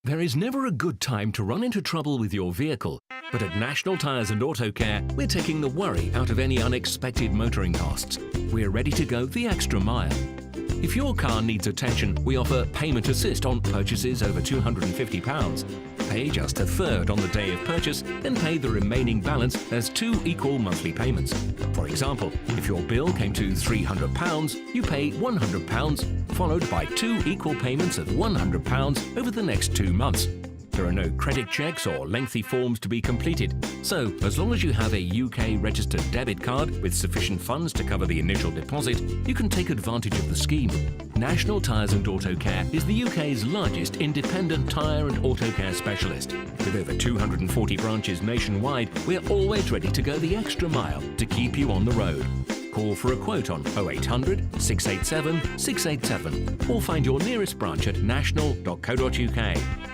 There is never a good time to run into trouble with your vehicle, but at National Tyres and Autocare, we're taking the worry out of any unexpected motoring costs. We're ready to go the extra mile. If your car needs attention, we offer payment assist on purchases over £250. Pay just a third on the day of purchase and pay the remaining balance as 2 equal monthly payments. For example, if your bill came to £300, you pay £100, followed by 2 equal payments of £100 over the next 2 months. There are no credit checks or lengthy forms to be completed, so as long as you have a UK registered debit card with sufficient funds to cover the initial deposit, you can take advantage of the scheme. National Tyres and Autocare is the UK's largest independent tyre and autocare specialist. With over 240 branches nationwide, we're always ready to go the extra mile to keep you on the road. Call for a quote on 0800 687 687 or find your nearest branch at national.co.uk.